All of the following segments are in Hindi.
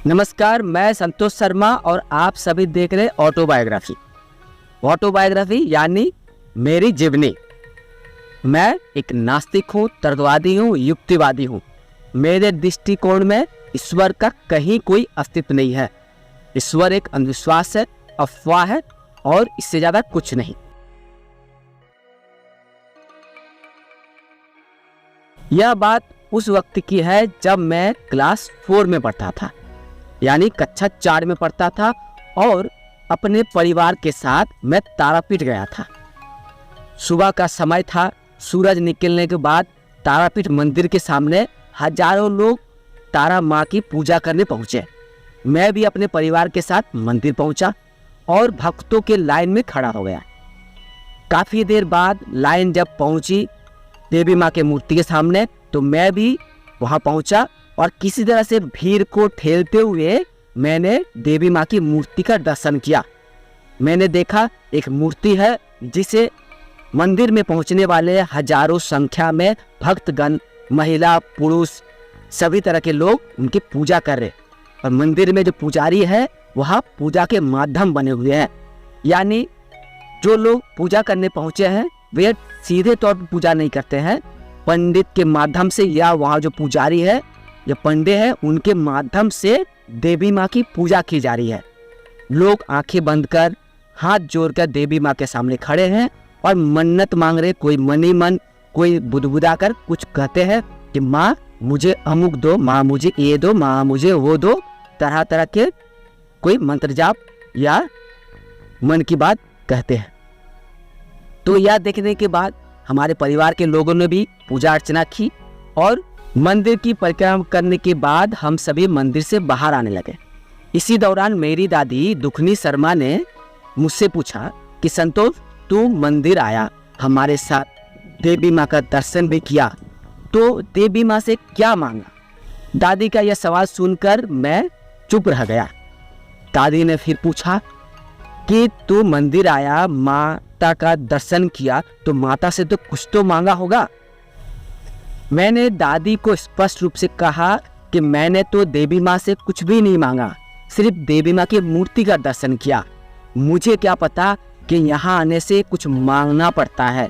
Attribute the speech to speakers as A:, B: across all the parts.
A: नमस्कार, मैं संतोष शर्मा और आप सभी देख रहे ऑटोबायोग्राफी। ऑटोबायोग्राफी यानी मेरी जीवनी। मैं एक नास्तिक हूँ, तर्कवादी हूँ, युक्तिवादी हूँ। मेरे दृष्टिकोण में ईश्वर का कहीं कोई अस्तित्व नहीं है। ईश्वर एक अंधविश्वास है, अफवाह है और इससे ज़्यादा कुछ नहीं। यह बात उस वक्त की है जब मैं क्लास 4 में पढ़ता था, यानी कक्षा 4 में पढ़ता था और अपने परिवार के साथ मैं तारापीठ गया था। सुबह का समय था। सूरज निकलने के बाद तारापीठ मंदिर के सामने हजारों लोग तारा माँ की पूजा करने पहुँचे। मैं भी अपने परिवार के साथ मंदिर पहुँचा और भक्तों के लाइन में खड़ा हो गया। काफ़ी देर बाद लाइन जब पहुँची देवी माँ के मूर्ति के सामने, तो मैं भी वहाँ पहुँचा और किसी तरह से भीड़ को ठेलते हुए मैंने देवी माँ की मूर्ति का दर्शन किया। मैंने देखा एक मूर्ति है जिसे मंदिर में पहुँचने वाले हजारों संख्या में भक्तगण, महिला, पुरुष, सभी तरह के लोग उनकी पूजा कर रहे। और मंदिर में जो पुजारी है वह पूजा के माध्यम बने हुए हैं, यानी जो लोग पूजा करने पहुँचे हैं वे सीधे तौर पर पूजा नहीं करते हैं, पंडित के माध्यम से, या वहाँ जो पुजारी है या पंडित है उनके माध्यम से देवी माँ की पूजा की जा रही है। लोग आंखें बंद कर, हाथ जोड़कर देवी माँ के सामने खड़े हैं और मन्नत मांग रहे। कोई मनी मन, कोई बुदबुदा कर कुछ कहते हैं कि माँ मुझे अमुक दो, माँ मुझे ये दो, माँ मुझे वो दो। तरह तरह के कोई मंत्र जाप या मन की बात कहते हैं। तो यह देखने के बाद हमारे परिवार के लोगों ने भी पूजा अर्चना की और मंदिर की परिक्रमा करने के बाद हम सभी मंदिर से बाहर आने लगे। इसी दौरान मेरी दादी दुखनी शर्मा ने मुझसे पूछा कि संतोष, तू मंदिर आया, हमारे साथ देवी माँ का दर्शन भी किया, तो देवी माँ से क्या मांगा? दादी का यह सवाल सुनकर मैं चुप रह गया। दादी ने फिर पूछा कि तू मंदिर आया, माता का दर्शन किया, तो माता से तो कुछ तो मांगा होगा। मैंने दादी को स्पष्ट रूप से कहा कि मैंने तो देवी माँ से कुछ भी नहीं मांगा, सिर्फ देवी माँ की मूर्ति का दर्शन किया। मुझे क्या पता कि यहाँ आने से कुछ मांगना पड़ता है।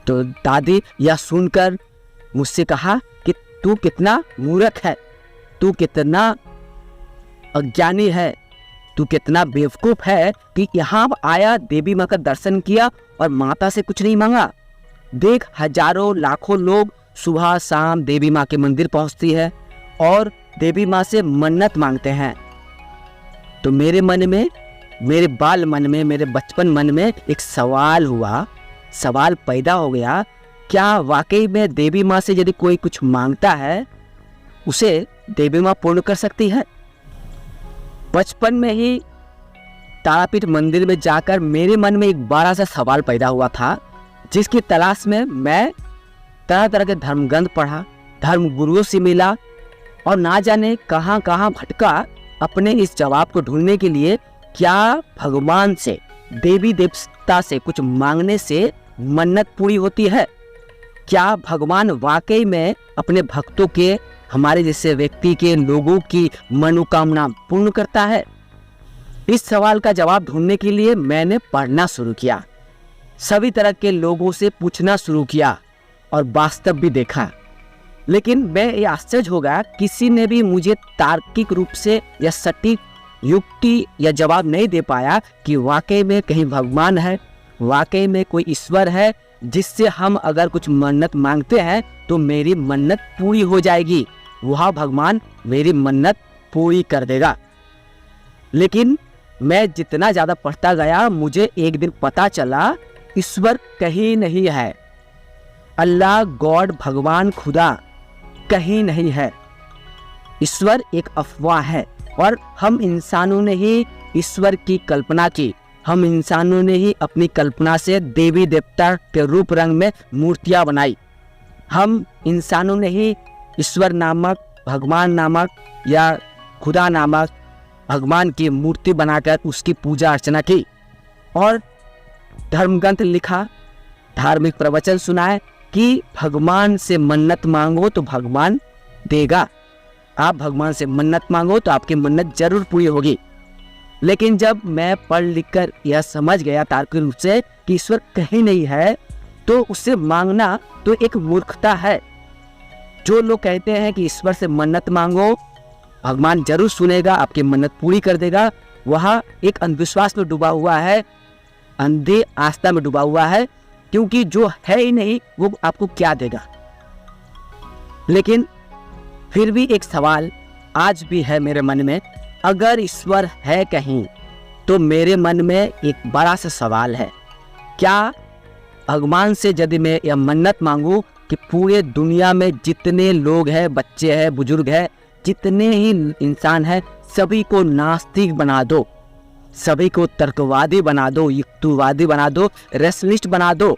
A: तो दादी यह सुनकर मुझसे कहा कि तू कितना मूर्ख है, तू कितना अज्ञानी है, तू कितना बेवकूफ़ है कि यहाँ आया, देवी माँ का दर्शन किया और माता से कुछ नहीं मांगा। देख, हजारों लाखों लोग सुबह शाम देवी माँ के मंदिर पहुँचती है और देवी माँ से मन्नत मांगते हैं। तो मेरे मन में, मेरे बाल मन में, मेरे बचपन मन में एक सवाल पैदा हो गया, क्या वाकई में देवी माँ से यदि कोई कुछ मांगता है उसे देवी माँ पूर्ण कर सकती है? बचपन में ही तारापीठ मंदिर में जाकर मेरे मन में एक बड़ा सा सवाल पैदा हुआ था, जिसकी तलाश में मैं तरह तरह के धर्म ग्रंथ पढ़ा, धर्म गुरुओं से मिला और ना जाने कहाँ कहाँ भटका अपने इस जवाब को ढूंढने के लिए। क्या भगवान से, देवी देवता से कुछ मांगने से मन्नत पूरी होती है? क्या भगवान वाकई में अपने भक्तों के, हमारे जैसे व्यक्ति के, लोगों की मनोकामना पूर्ण करता है? इस सवाल का जवाब ढूंढने के लिए मैंने पढ़ना शुरू किया, सभी तरह के लोगों से पूछना शुरू किया और वास्तव भी देखा। लेकिन मैं ये आश्चर्य हो गया, किसी ने भी मुझे तार्किक रूप से या सटीक युक्ति या जवाब नहीं दे पाया कि वाकई में कहीं भगवान है, वाकई में कोई ईश्वर है जिससे हम अगर कुछ मन्नत मांगते हैं तो मेरी मन्नत पूरी हो जाएगी, वह भगवान मेरी मन्नत पूरी कर देगा। लेकिन मैं जितना ज़्यादा पढ़ता गया, मुझे एक दिन पता चला ईश्वर कहीं नहीं है। अल्लाह, गॉड, भगवान, खुदा कहीं नहीं है। ईश्वर एक अफवाह है और हम इंसानों ने ही ईश्वर की कल्पना की। हम इंसानों ने ही अपनी कल्पना से देवी देवता के रूप रंग में मूर्तियां बनाई। हम इंसानों ने ही ईश्वर नामक, भगवान नामक या खुदा नामक भगवान की मूर्ति बनाकर उसकी पूजा अर्चना की और धर्म ग्रंथ लिखा, धार्मिक प्रवचन सुनाए कि भगवान से मन्नत मांगो तो भगवान देगा। आप भगवान से मन्नत मांगो तो आपकी मन्नत जरूर पूरी होगी। लेकिन जब मैं पढ़ लिख कर यह समझ गया तार्किक रूप से कि ईश्वर कहीं नहीं है, तो उससे मांगना तो एक मूर्खता है। जो लोग कहते हैं कि ईश्वर से मन्नत मांगो, भगवान जरूर सुनेगा, आपकी मन्नत पूरी कर देगा, वह एक अंधविश्वास में डूबा हुआ है, अंधे आस्था में डूबा हुआ है, क्योंकि जो है ही नहीं वो आपको क्या देगा। लेकिन फिर भी एक सवाल आज भी है मेरे मन में, अगर ईश्वर है कहीं तो मेरे मन में एक बड़ा सा सवाल है, क्या भगवान से यदि मैं यह मन्नत मांगू कि पूरे दुनिया में जितने लोग हैं, बच्चे हैं, बुजुर्ग हैं, जितने ही इंसान हैं, सभी को नास्तिक बना दो, सभी को तर्कवादी बना दो, युक्तिवादी बना दो, रेशनलिस्ट बना दो,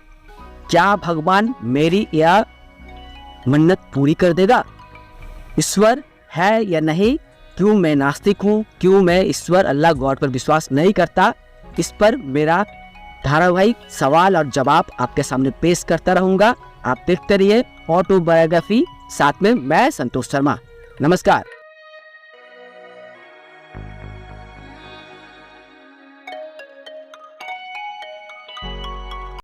A: क्या भगवान मेरी यह मन्नत पूरी कर देगा? ईश्वर है या नहीं, क्यों मैं नास्तिक हूँ, क्यों मैं ईश्वर अल्लाह गॉड पर विश्वास नहीं करता, इस पर मेरा धारावाहिक सवाल और जवाब आपके सामने पेश करता रहूँगा। आप देखते रहिए ऑटोबायोग्राफी, साथ में मैं संतोष शर्मा। नमस्कार।